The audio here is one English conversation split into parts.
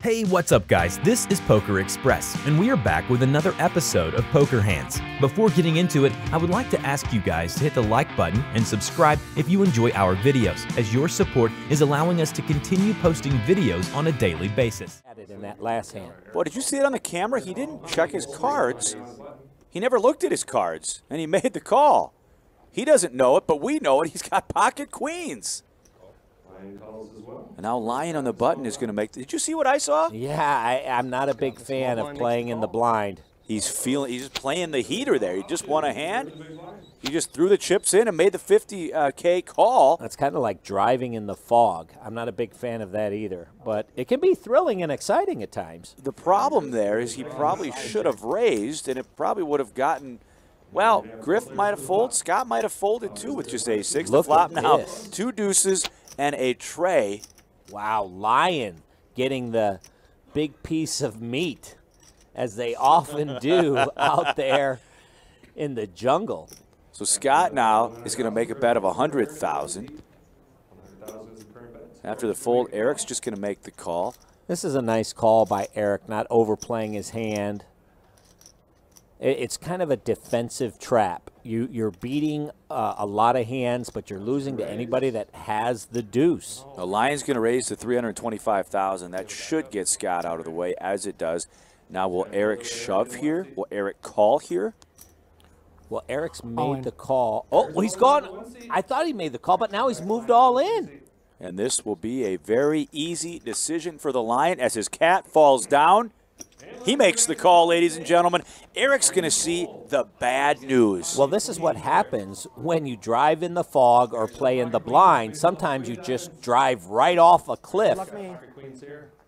Hey, what's up guys? This is PokerXpress, and we are back with another episode of Poker Hands. Before getting into it, I would like to ask you guys to hit the like button and subscribe if you enjoy our videos, as your support is allowing us to continue posting videos on a daily basis. In that last hand. Boy, did you see it on the camera? He didn't check his cards. He never looked at his cards, and he made the call. He doesn't know it, but we know it. He's got pocket queens. And now Lion on the button is going to make. Did you see what I saw? Yeah, I'm not a big fan of playing in the blind. He's just playing the heater there. He just won a hand. He just threw the chips in and made the 50K call. That's kind of like driving in the fog. I'm not a big fan of that either, but it can be thrilling and exciting at times. The problem there is he probably should have raised, and it probably would have gotten. Well, Griff might have folded. Scott might have folded too with just a 6. The flop now, 2 deuces and a tray. Wow, Lion getting the big piece of meat, as they often do out there in the jungle. So Scott now is going to make a bet of 100,000. After the fold, Eric's just going to make the call. This is a nice call by Eric, not overplaying his hand. It's kind of a defensive trap. You're beating a lot of hands, but you're losing to anybody that has the deuce. The Lion's going to raise to 325,000. That should get Scott out of the way, as it does. Now, will Eric shove here? Will Eric call here? Well, Eric's made the call. Oh, well, he's gone. I thought he made the call, but now he's moved all in. And this will be a very easy decision for the Lion as his cat falls down. He makes the call, ladies and gentlemen. Eric's going to see the bad news. Well, this is what happens when you drive in the fog or play in the blind. Sometimes you just drive right off a cliff.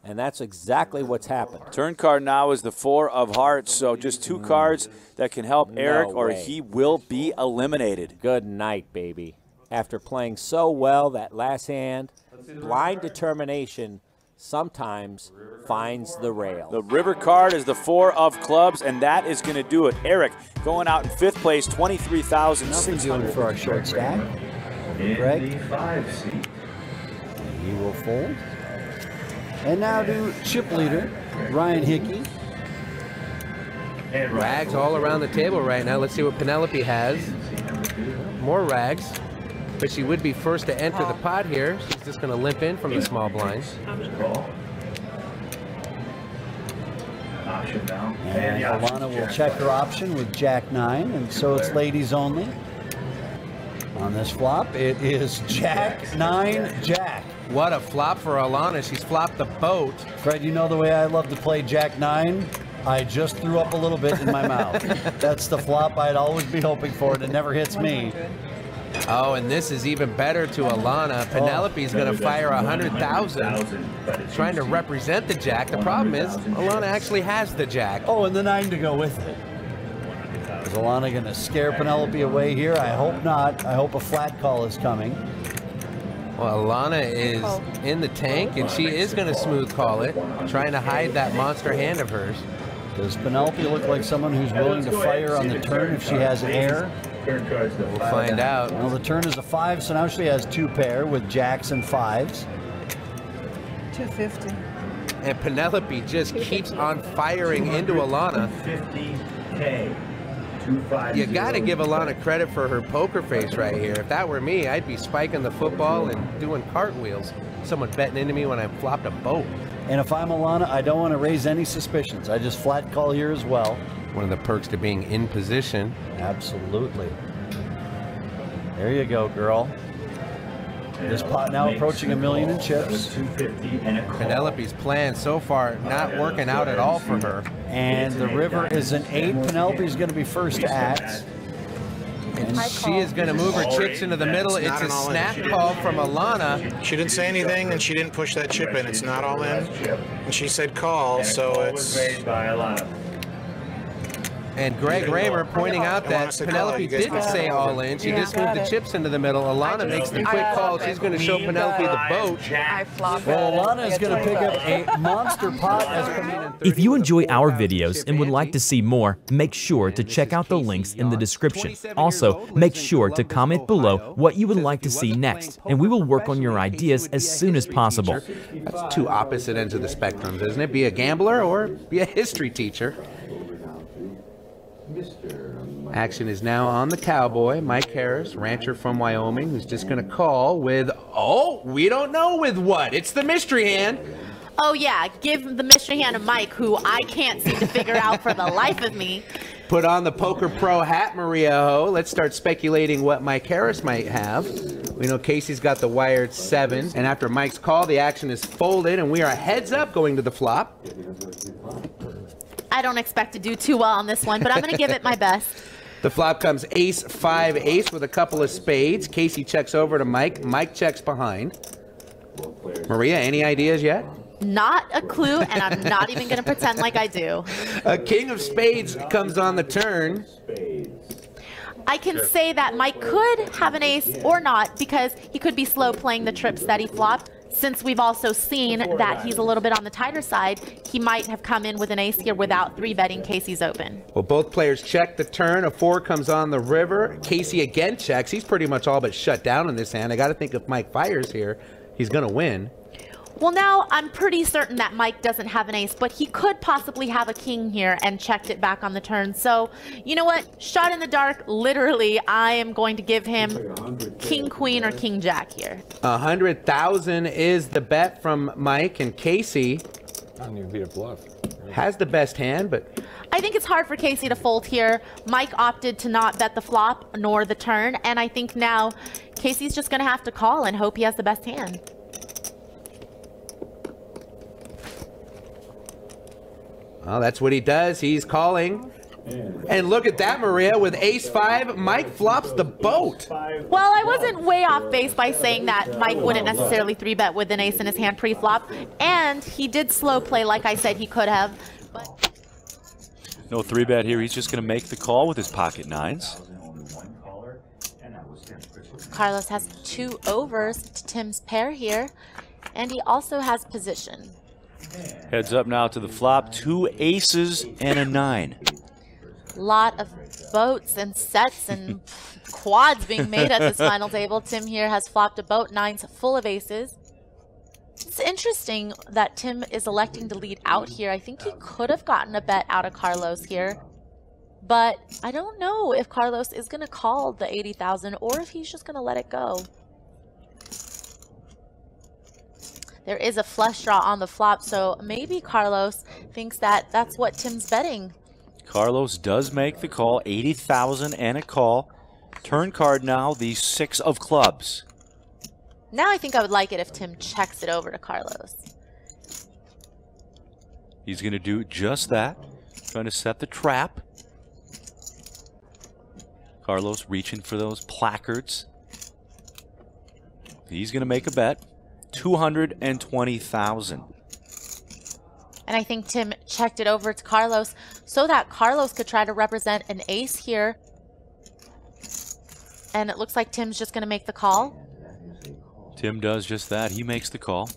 And that's exactly what's happened. Turn card now is the 4 of hearts, so just 2 cards that can help Eric, or he will be eliminated. Good night, baby. After playing so well that last hand, blind determination sometimes finds the rail. The river card is the 4 of clubs, and that is going to do it. Eric going out in 5th place, 23,600. Doing for our short stack. Greg. He will fold. And now to chip leader, Ryan Hickey. Rags all around the table right now. Let's see what Penelope has. More rags. But she would be first to enter the pot here. She's just going to limp in from the small blinds. And Alana will check her option with Jack 9, and so it's ladies only. On this flop, it is Jack 9 Jack. What a flop for Alana. She's flopped the boat. Fred, you know the way I love to play Jack 9? I just threw up a little bit in my mouth. That's the flop I'd always be hoping for, and it never hits me. Oh, and this is even better to Alana. Penelope's going to fire 100,000, trying to represent the jack. The problem is Alana actually has the jack. Oh, and the 9 to go with it. Is Alana going to scare Penelope away here? I hope not. I hope a flat call is coming. Well, Alana is in the tank, and she is going to smooth call it, trying to hide that monster hand of hers. Does Penelope look like someone who's willing to fire on the turn if she has air? We'll find out. Well, the turn is a 5, so now she has 2 pair with jacks and 5s. 250. And Penelope just keeps on firing into Alana. You got to give Alana credit for her poker face right here. If that were me, I'd be spiking the football and doing cartwheels. Someone betting into me when I flopped a boat. And if I'm Alana, I don't want to raise any suspicions. I just flat call here as well. One of the perks to being in position. Absolutely. There you go, girl. This pot now approaching $1 million in chips. Penelope's plan so far not working out at all for her. And the river is an 8. Penelope's going to be first to act. And she is going to move her chips into the middle. It's a snap call from Alana. She didn't say anything, and she didn't push that chip in. It's not all in. And she said call, so it's... And Greg Raymer pointing out that Penelope didn't say all in. She just moved the chips into the middle. Alana makes the quick call. She's going to show Penelope the boat. Well, Alana is going to pick up a monster pot as coming in. If you enjoy our videos and would like to see more, make sure to check out the links in the description. Also, make sure to comment below what you would like to see next, and we will work on your ideas as soon as possible. That's two opposite ends of the spectrum, isn't it? Be a gambler or be a history teacher. Action is now on the cowboy, Mike Harris, rancher from Wyoming, who's just going to call with, oh, we don't know with what. It's the mystery hand. Oh, yeah, give the mystery hand to Mike, who I can't seem to figure out for the life of me. Put on the Poker Pro hat, Maria Ho. Let's start speculating what Mike Harris might have. We know Casey's got the wired 7, and after Mike's call, the action is folded, and we are heads up going to the flop. I don't expect to do too well on this one, but I'm going to give it my best. The flop comes ace, 5, ace with a couple of spades. Casey checks over to Mike. Mike checks behind. Maria, any ideas yet? Not a clue, and I'm not even going to pretend like I do. A king of spades comes on the turn. I can say that Mike could have an ace or not, because he could be slow playing the trips that he flopped. Since we've also seen that he's a little bit on the tighter side, he might have come in with an ace here without 3-betting Casey's open. Well, both players check the turn. A 4 comes on the river. Casey again checks. He's pretty much all but shut down in this hand. I got to think if Mike fires here, he's going to win. Well, now I'm pretty certain that Mike doesn't have an ace, but he could possibly have a king here and checked it back on the turn. So, you know what? Shot in the dark, literally, I am going to give him king, queen, or king, jack here. 100,000 is the bet from Mike, and Casey has the best hand, but I think it's hard for Casey to fold here. Mike opted to not bet the flop nor the turn, and I think now Casey's just going to have to call and hope he has the best hand. Well, that's what he does. He's calling. And look at that, Maria, with ace-5, Mike flops the boat. Well, I wasn't way off base by saying that Mike wouldn't necessarily 3-bet with an ace in his hand pre-flop, and he did slow play like I said he could have. But no 3-bet here. He's just going to make the call with his pocket 9s. Carlos has 2 overs to Tim's pair here, and he also has position. Heads up now to the flop. 2 aces and a 9. Lot of boats and sets and quads being made at this final table. Tim here has flopped a boat, 9s full of aces. It's interesting that Tim is electing to lead out here. I think he could have gotten a bet out of Carlos here, but I don't know if Carlos is going to call the 80,000 or if he's just going to let it go. There is a flush draw on the flop, so maybe Carlos thinks that that's what Tim's betting. Carlos does make the call, 80,000 and a call. Turn card now, the 6 of clubs. Now I think I would like it if Tim checks it over to Carlos. He's going to do just that, trying to set the trap. Carlos reaching for those placards. He's going to make a bet. 220,000. And I think Tim checked it over to Carlos so that Carlos could try to represent an ace here. And it looks like Tim's just going to make the call. Tim does just that. He makes the call.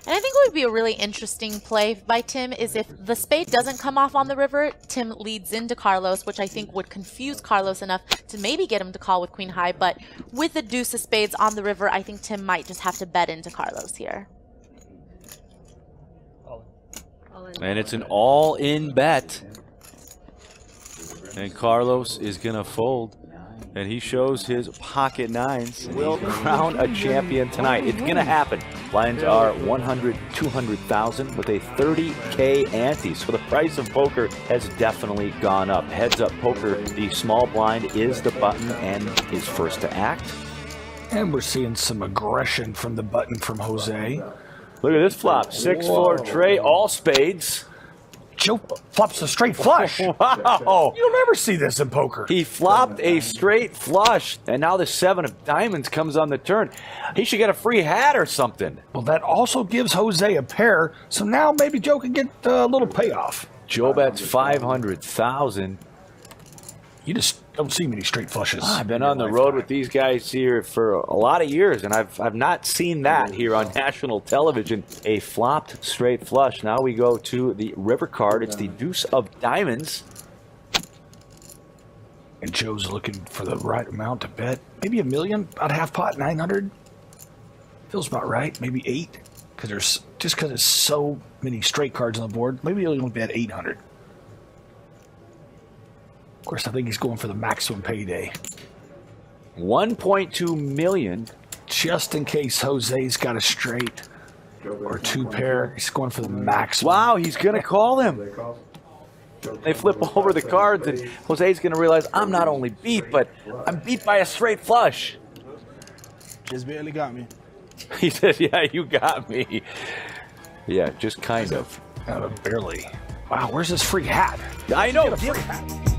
And I think what would be a really interesting play by Tim is if the spade doesn't come off on the river, Tim leads into Carlos, which I think would confuse Carlos enough to maybe get him to call with queen high. But with the deuce of spades on the river, I think Tim might just have to bet into Carlos here. And it's an all-in bet. And Carlos is going to fold. And he shows his pocket 9s. Will crown a champion tonight. It's going to happen. Blinds are 100, 200,000 with a 30K ante. So the price of poker has definitely gone up. Heads up poker, the small blind is the button and is first to act. And we're seeing some aggression from the button from Jose. Look at this flop. 6-4 tray, all spades. Joe flops a straight flush. Wow. You'll never see this in poker. He flopped a straight flush, and now the 7 of diamonds comes on the turn. He should get a free hat or something. Well, that also gives Jose a pair, so now maybe Joe can get a little payoff. Joe bets 500,000. You just don't see many straight flushes. I've been on the road with these guys here for a lot of years, and I've not seen that here on national television. A flopped straight flush. Now we go to the river card. It's the deuce of diamonds. And Joe's looking for the right amount to bet. Maybe $1 million, about half pot, 900. Feels about right. Maybe 8, because there's just there's so many straight cards on the board. Maybe he'll only bet 800. Of course, I think he's going for the maximum payday. 1.2 million. Just in case Jose's got a straight or 2 pair, he's going for the maximum. Wow, he's going to call him. They flip over the cards, and Jose's going to realize, I'm not only beat, but I'm beat by a straight flush. Just barely got me. He said, yeah, you got me. Yeah, just kind of. Barely. Wow, where's this free hat? I know. Get a free hat.